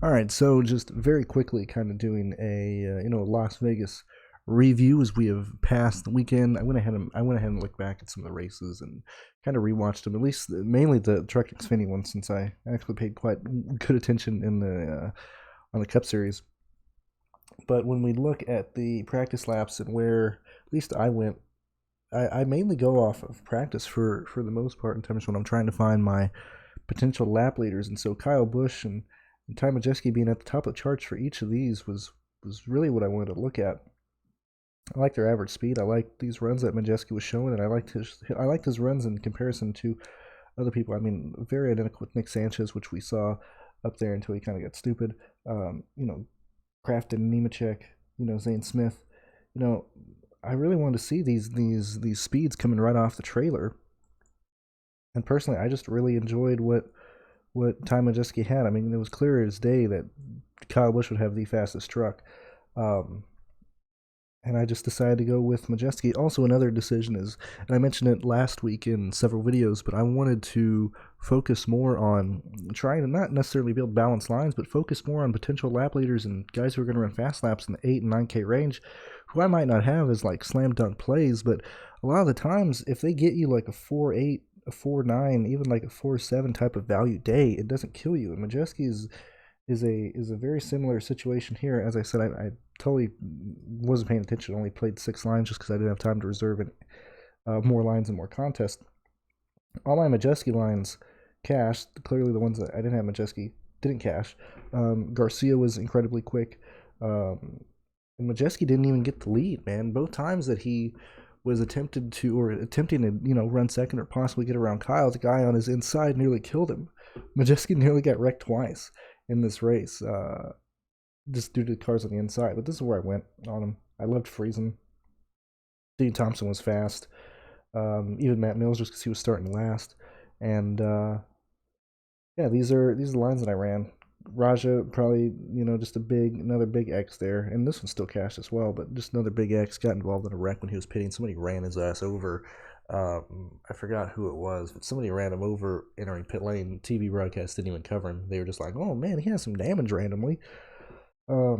All right, so just very quickly, kind of doing a Las Vegas review as we have passed the weekend. I went ahead and looked back at some of the races and kind of rewatched them. At least mainly the Truck Xfinity one, since I actually paid quite good attention in the on the Cup Series. But when we look at the practice laps and where at least I went, I mainly go off of practice for the most part in terms of when I'm trying to find my potential lap leaders. And so Kyle Busch and Ty Majeski being at the top of the charts for each of these was really what I wanted to look at. I like their average speed. I like these runs that Majeski was showing, and I liked his runs in comparison to other people. I mean, very identical with Nick Sanchez, which we saw up there until he kind of got stupid. Crafton, Nemechek, Zane Smith. You know, I really wanted to see these speeds coming right off the trailer. And personally, I just really enjoyed what Ty Majeski had. I mean, it was clear as day that Kyle Busch would have the fastest truck. Um, and I just decided to go with Majeski. Also, another decision is, and I mentioned it last week in several videos, but I wanted to focus more on trying to not necessarily build balanced lines, but focus more on potential lap leaders and guys who are going to run fast laps in the 8 and 9K range, who I might not have as like slam dunk plays, but a lot of the times, if they get you like a 4.8, a 4.9, even like a 4.7 type of value day, it doesn't kill you. And Majeski is a very similar situation here. As I said, I totally wasn't paying attention. Only played 6 lines just because I didn't have time to reserve it, more lines and more contests. All my Majeski lines cashed. Clearly, the ones that I didn't have Majeski didn't cash. Garcia was incredibly quick. And Majeski didn't even get the lead, man. Both times that he was attempting to run second or possibly get around Kyle, the guy on his inside nearly killed him. Majeski nearly got wrecked twice in this race, just due to the cars on the inside. But this is where I went on him. I loved Friesen. Dean Thompson was fast. Even Matt Mills, just because he was starting last. And yeah, these are the lines that I ran. Raja probably just another big X there, and this one's still cashed as well, but just another big X. Got involved in a wreck when he was pitting. Somebody ran his ass over. I forgot who it was, but somebody ran him over entering pit lane. TV broadcast didn't even cover him. They were just like, "Oh man, he has some damage randomly." But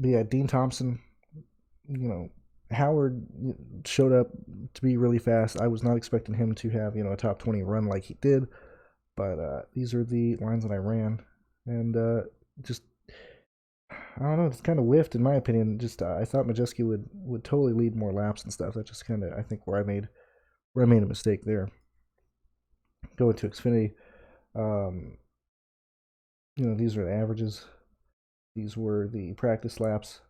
yeah, Dean Thompson, Howard showed up to be really fast. I was not expecting him to have a top 20 run like he did, but these are the lines that I ran. And just I don't know, it's kind of whiffed in my opinion. Just I thought Majeski would totally lead more laps and stuff. That's just kind of I think where I made a mistake there. Going to Xfinity, um, these are the averages. These were the practice laps,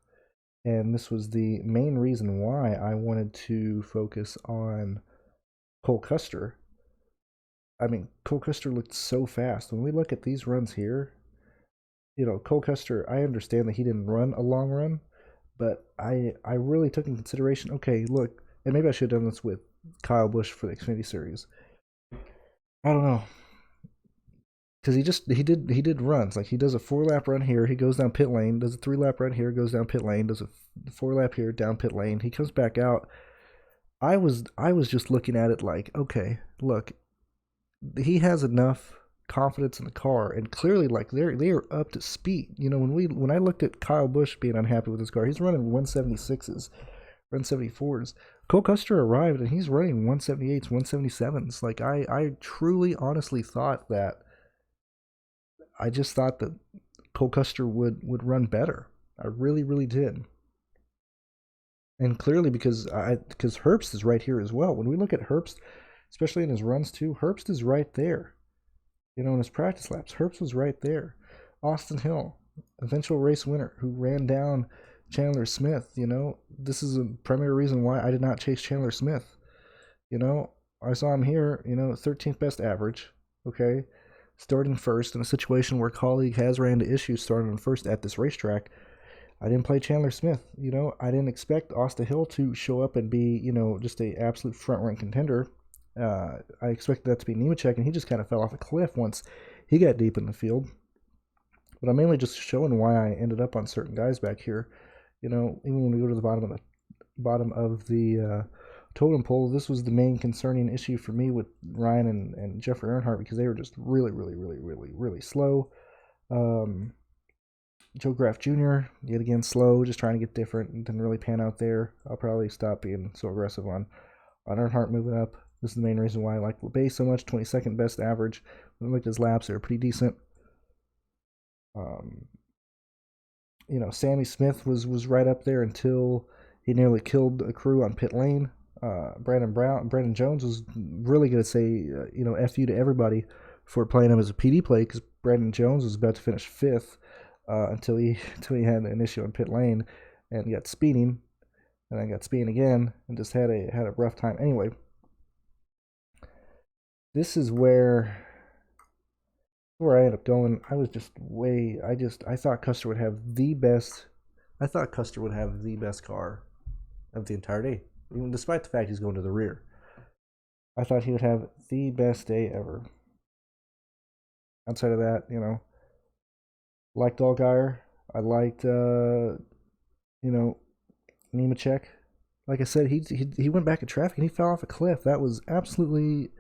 and this was the main reason why I wanted to focus on Cole Custer. I mean, Cole Custer looked so fast. When we look at these runs here, Cole Custer, I understand that he didn't run a long run, but I really took in consideration, okay, look, and maybe I should have done this with Kyle Busch for the Xfinity Series. I don't know. Because he did runs. Like he does a 4-lap run here, he goes down pit lane, does a 3-lap run here, goes down pit lane, does a 4-lap here, down pit lane, he comes back out. I was just looking at it like, okay, look, he has enough confidence in the car, and clearly, like they are up to speed. When I looked at Kyle Busch being unhappy with his car, he's running 176s, 174s. Cole Custer arrived and he's running 178s, 177s. Like I truly, honestly thought that. I just thought that Cole Custer would run better. I really, really did. And clearly because Herbst is right here as well. When we look at Herbst, especially in his runs too, Herbst is right there. In his practice laps, Herbst was right there. Austin Hill, eventual race winner, who ran down Chandler Smith. This is a primary reason why I did not chase Chandler Smith. I saw him here, 13th best average, okay? Starting first in a situation where a colleague has ran into issues starting on first at this racetrack. I didn't play Chandler Smith. I didn't expect Austin Hill to show up and be, just a absolute front-run contender. I expected that to be Nemechek, and he just kind of fell off a cliff once he got deep in the field. But I'm mainly just showing why I ended up on certain guys back here. Even when we go to the bottom of the totem pole, this was the main concerning issue for me with Ryan and Jeffrey Earnhardt, because they were just really, really, really, really, really slow. Joe Graff Jr., yet again, slow, just trying to get different. Didn't really pan out there. I'll probably stop being so aggressive on Earnhardt moving up. This is the main reason why I like LeBay so much. 22nd best average. When I looked at his laps, they were pretty decent. Sammy Smith was right up there until he nearly killed a crew on pit lane. Brandon Jones was really going to say, F you to everybody for playing him as a PD play, because Brandon Jones was about to finish 5th until he had an issue on pit lane and got speeding, and then got speeding again and just had a rough time. Anyway, this is where I ended up going. I was just I thought Custer would have the best. I thought Custer would have the best car of the entire day, even despite the fact he's going to the rear. I thought he would have the best day ever. Outside of that, liked Allgaier. I liked, Nemechek. Like I said, he went back in traffic and he fell off a cliff. That was absolutely.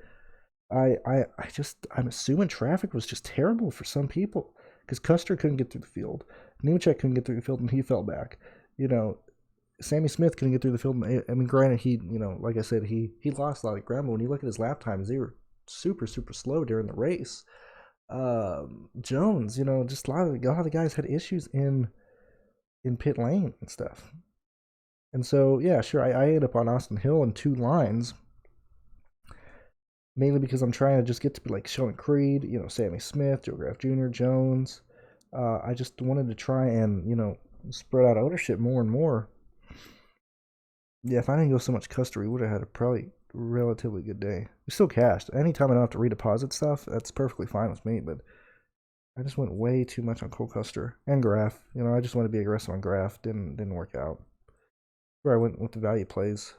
I'm assuming traffic was just terrible for some people, because Custer couldn't get through the field, Nemechek couldn't get through the field, and he fell back. Sammy Smith couldn't get through the field. I mean, granted, he, like I said, he lost a lot of ground, but when you look at his lap times, they were super, super slow during the race. Jones, just a lot of the guys had issues in pit lane and stuff. And so, yeah, sure, I ended up on Austin Hill in 2 lines, mainly because I'm trying to just get to be like Sheldon Creed, Sammy Smith, Joe Graff Jr., Jones. I just wanted to try and, spread out ownership more and more. Yeah, if I didn't go so much Custer, we would have had a probably relatively good day. We still cashed. Anytime I don't have to redeposit stuff, that's perfectly fine with me, but I just went way too much on Cole Custer and Graff. I just want to be aggressive on Graff. Didn't work out. Where I went with the value plays.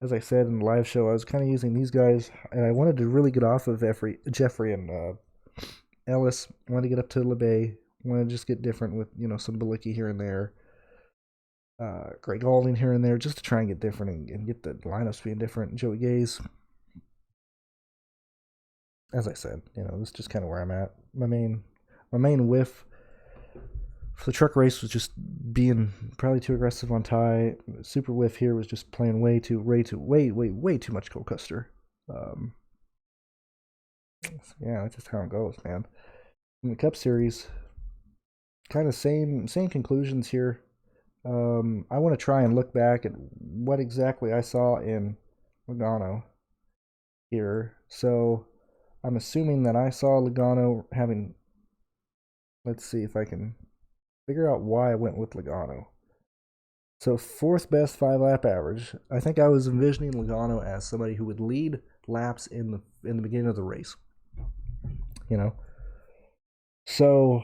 As I said in the live show, I was kind of using these guys, and I wanted to really get off of Jeffrey and Ellis. I wanted to get up to LeBay. I wanted to just get different with, some Balicki here and there. Greg Galding here and there, just to try and get different and get the lineups being different. Joey Gaze. As I said, this is just kind of where I'm at. My main whiff for the truck race was just being probably too aggressive on Ty. Super whiff here was just playing way too much Cole Custer. Yeah, that's just how it goes, man. In the Cup Series, kind of same conclusions here. I want to try and look back at what exactly I saw in Logano here. So I'm assuming that I saw Logano having. Let's see if I can figure out why I went with Logano. So 4th best 5-lap average. I think I was envisioning Logano as somebody who would lead laps in the beginning of the race. So,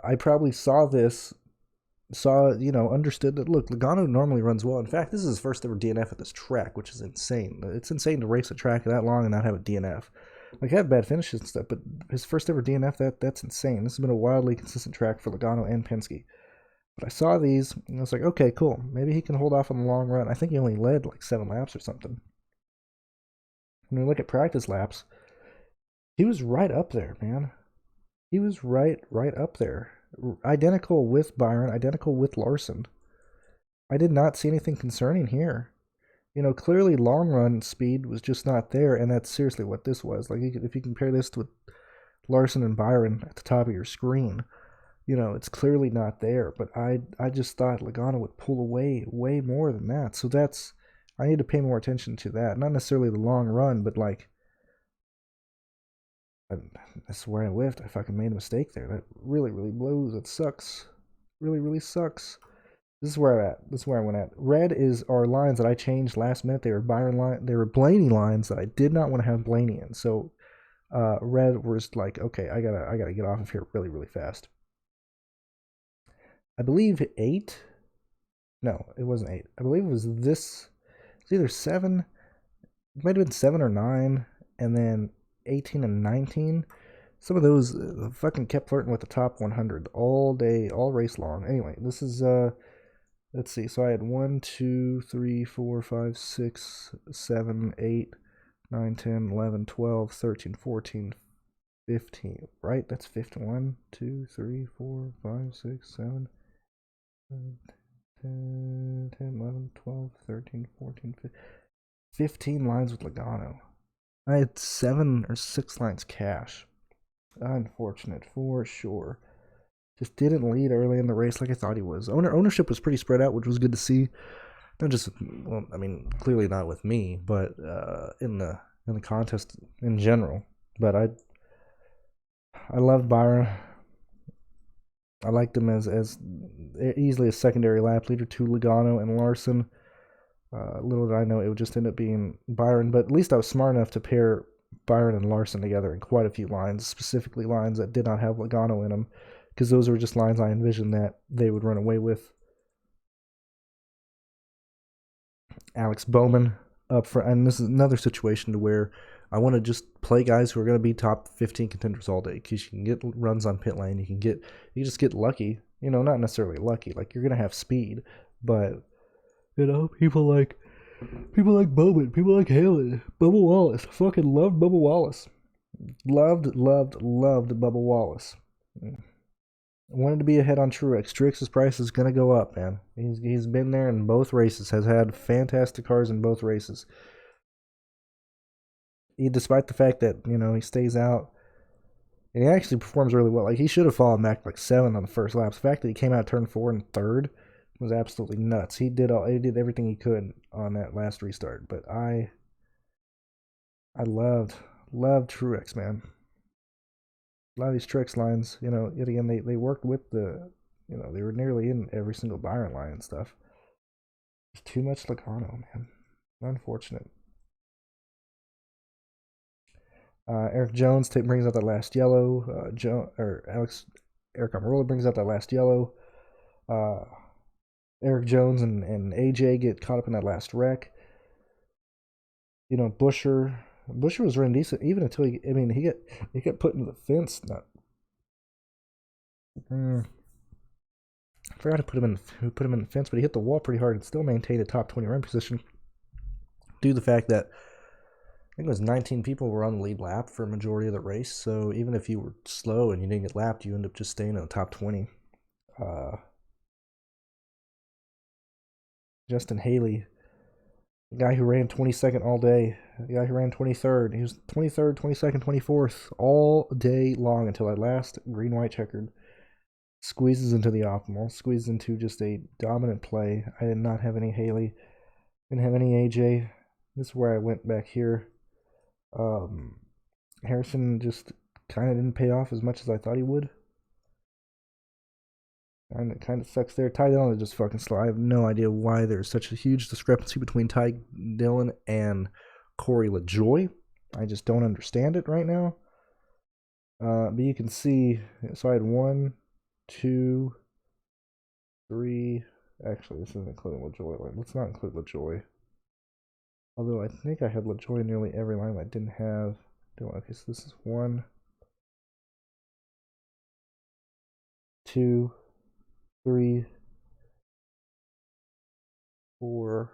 I probably understood that, look, Logano normally runs well. In fact, this is his first ever DNF at this track, which is insane. It's insane to race a track that long and not have a DNF. Like, I have bad finishes and stuff, but his first ever DNF, that's insane. This has been a wildly consistent track for Logano and Penske. But I saw these, and I was like, okay, cool. Maybe he can hold off on the long run. I think he only led like 7 laps or something. When we look at practice laps, he was right up there, man. He was right up there. Identical with Byron, identical with Larson. I did not see anything concerning here. Clearly long run speed was just not there, and that's seriously what this was. Like, if you compare this to Larson and Byron at the top of your screen, it's clearly not there. But I just thought Logano would pull away way more than that. So I need to pay more attention to that. Not necessarily the long run, but like, that's where I whiffed. I fucking made a mistake there. That really, really blows. It sucks. Really, really sucks. This is where I'm at. This is where I went at. Red are lines that I changed last minute. They were Byron line. They were Blaney lines that I did not want to have Blaney in. So red was like, okay, I gotta get off of here really, really fast. I believe 8. No, it wasn't 8. I believe it was this. It's either 7. It might have been 7 or 9, and then 18 and 19. Some of those fucking kept flirting with the top 100 all day, all race long. Anyway, this is let's see. So I had 1, 2, 3, 4, 5, 6, 7, 8, 9, 10, 11, 12, 13, 14, 15, right? That's 51, 2, 3, 4, 5, 6, 7, 10, 11, 12, 13, 14, 15 lines with Logano. I had 7 or 6 lines cash. Unfortunate for sure. Just didn't lead early in the race like I thought he was. Ownership was pretty spread out, which was good to see. Not just, well, I mean, clearly not with me, but in the contest in general. But I loved Byron. I liked him as easily a secondary lap leader to Logano and Larson. Little did I know it would just end up being Byron, but at least I was smart enough to pair Byron and Larson together in quite a few lines, specifically lines that did not have Logano in them, because those were just lines I envisioned that they would run away with. Alex Bowman up front, and this is another situation to where I want to just play guys who are going to be top 15 contenders all day, because you can get runs on pit lane, you just get lucky, not necessarily lucky, like you're going to have speed, but people like Bowman, people like Halen, Bubba Wallace. Fucking loved Bubba Wallace. Loved Bubba Wallace. Wanted to be ahead on Truex. Truex's price is gonna go up, man. He's been there in both races. Has had fantastic cars in both races. Despite the fact that he stays out, and he actually performs really well. Like he should have fallen back like 7 on the first lap. The fact that he came out turn 4 and 3rd was absolutely nuts. He did everything he could on that last restart. But I loved Truex, man. A lot of these Truex lines, yet again they worked with the, they were nearly in every single Byron line and stuff. There's too much Logano, man. Unfortunate. Eric Jones brings out that last yellow. Eric Almirola brings out that last yellow. Eric Jones and AJ get caught up in that last wreck. Busher was running decent even until he got put into the fence. I forgot to put him in the fence, but he hit the wall pretty hard and still maintained a top 20 run position due to the fact that I think it was 19 people were on the lead lap for a majority of the race. So even if you were slow and you didn't get lapped, you end up just staying in the top 20. Justin Haley, the guy who ran 22nd all day, the guy who ran 23rd. He was 23rd, 22nd, 24th all day long until that last green-white checkered. Squeezes into the optimal, squeezes into just a dominant play. I did not have any Haley, didn't have any AJ. This is where I went back here. Harrison just kind of didn't pay off as much as I thought he would. And it kind of sucks there. Ty Dillon is just fucking slow. I have no idea why there's such a huge discrepancy between Ty Dillon and Corey LaJoie. I just don't understand it right now. But you can see, so I had 1, 2, 3. Actually, this isn't including LaJoie. Let's not include LaJoie. Although I think I had LaJoie in nearly every line I didn't have. Okay, so this is 1, 2, 3, 4,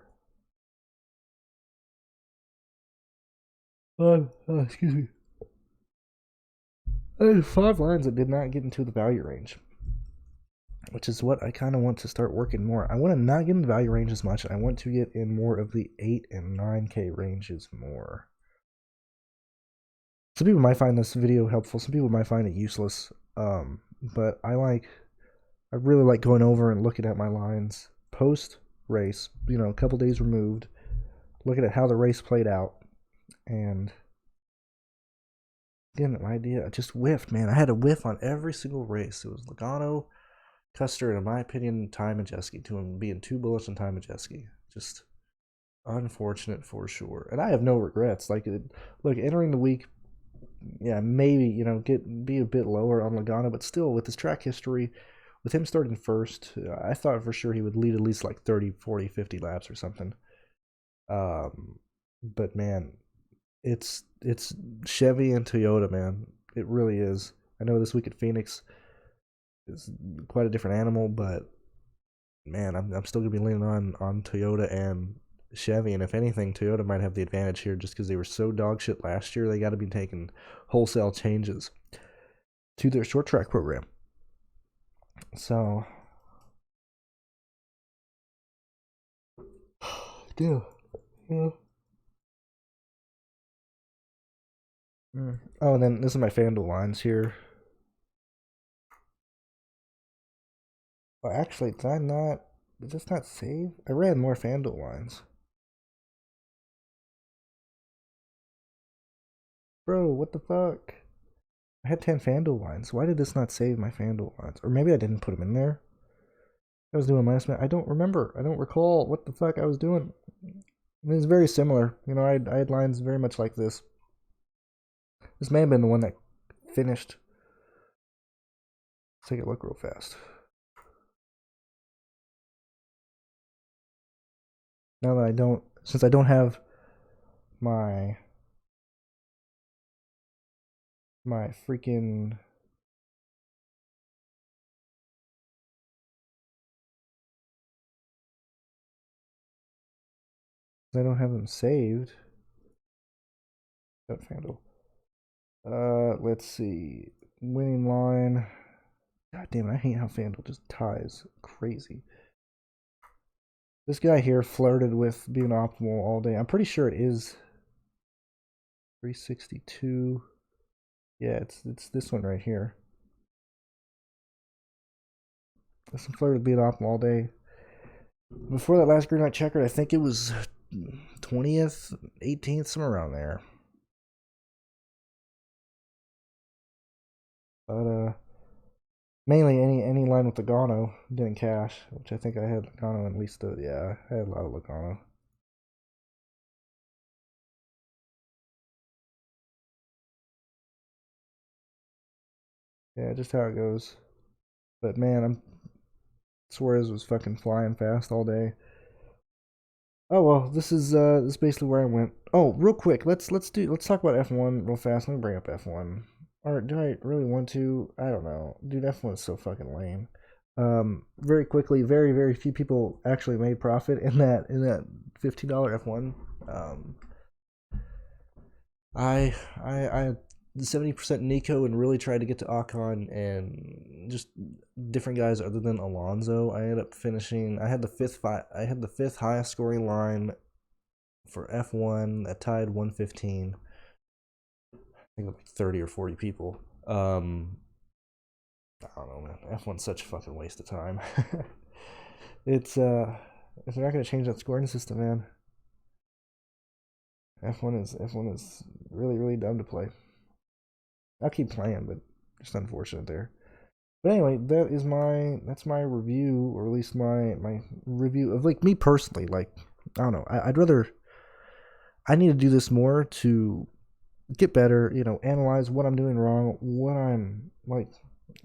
5. Excuse me. I had 5 lines that did not get into the value range, which is what I kind of want to start working more. I want to not get in the value range as much. I want to get in more of the 8 and 9K ranges more. Some people might find this video helpful. Some people might find it useless. But I really like going over and looking at my lines post race, a couple days removed, looking at how the race played out, and getting an idea. I just whiffed, man. I had a whiff on every single race. It was Logano, Custer, and in my opinion, Ty Majeski, to him being too bullish on Ty Majeski. Just unfortunate for sure. And I have no regrets. Look, entering the week, yeah, maybe, be a bit lower on Logano, but still, with his track history, with him starting first, I thought for sure he would lead at least like 30, 40, 50 laps or something. But man, it's Chevy and Toyota, man. It really is. I know this week at Phoenix is quite a different animal, but man, I'm still gonna be leaning on Toyota and Chevy, and if anything, Toyota might have the advantage here just because they were so dog shit last year. They got to be taking wholesale changes to their short track program. So, yeah. Oh, and then this is my FanDuel lines here. Oh, actually, did this not save? I ran more FanDuel lines. Bro, what the fuck? I had 10 FanDuel lines. Why did this not save my FanDuel lines? Or maybe I didn't put them in there. I was doing minus. I don't remember. I don't recall what the fuck I was doing. It's very similar. You know, I had lines very much like this. This may have been the one that finished. Let's take a look real fast. Now that since I don't have my freaking I don't have them saved. That FanDuel. Let's see. Winning line. God damn it, I hate how FanDuel just ties. Crazy. This guy here flirted with being optimal all day. I'm pretty sure it is 362. Yeah, it's this one right here. This one flirted with being optimal all day. Before that last green light checkered, I think it was 20th, 18th, somewhere around there. But mainly any line with Logano didn't cash, which I think I had Logano at least. Yeah, I had a lot of Logano. Yeah, just how it goes. But man, Suarez was fucking flying fast all day. Oh well, this is basically where I went. Oh, real quick, let's talk about F1 real fast. Let me bring up F1. Or do I really want to? I don't know. Dude, F1 is so fucking lame. Very quickly, very few people actually made profit in that $15 F1. I 70% Nico and really tried to get to Ocon and just different guys other than Alonso. I ended up finishing. I had the fifth highest scoring line for F1 that tied 115. I think like 30 or 40 people. I don't know, man. F1's such a fucking waste of time. If they're not gonna change that scoring system, man. F1 is really dumb to play. I'll keep playing, but just unfortunate there. But anyway, that's my review, or at least my review of like me personally. Like, I don't know. I need to do this more to get better. You know, analyze what I'm doing wrong, what I'm like.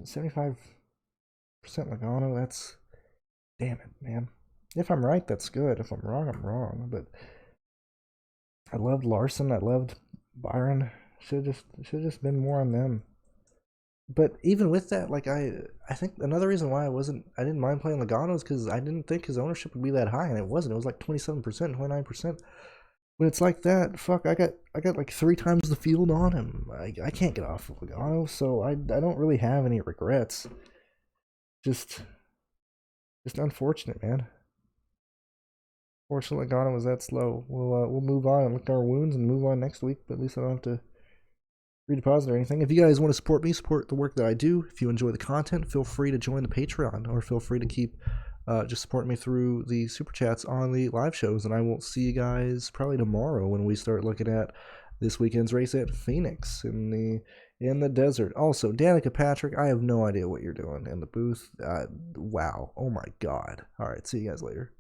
75% Logano. That's damn it, man. If I'm right, that's good. If I'm wrong, I'm wrong. But I loved Larson. I loved Byron. Should have just been more on them. But even with that, like I think another reason why I didn't mind playing Logano is because I didn't think his ownership would be that high, and it wasn't. It was like 27%, 29%. When it's like that, fuck, I got like 3 times the field on him. I can't get off of Logano, so I don't really have any regrets. Just unfortunate, man. Fortunately, Logano was that slow. We'll move on and lick our wounds and move on next week. But at least I don't have to redeposit or anything. If you guys want to support me, support the work that I do. If you enjoy the content, feel free to join the Patreon, or feel free to keep just supporting me through the super chats on the live shows. And I will see you guys probably tomorrow when we start looking at this weekend's race at Phoenix in the desert. Also, Danica Patrick, I have no idea what you're doing in the booth. Wow. Oh my God. All right. See you guys later.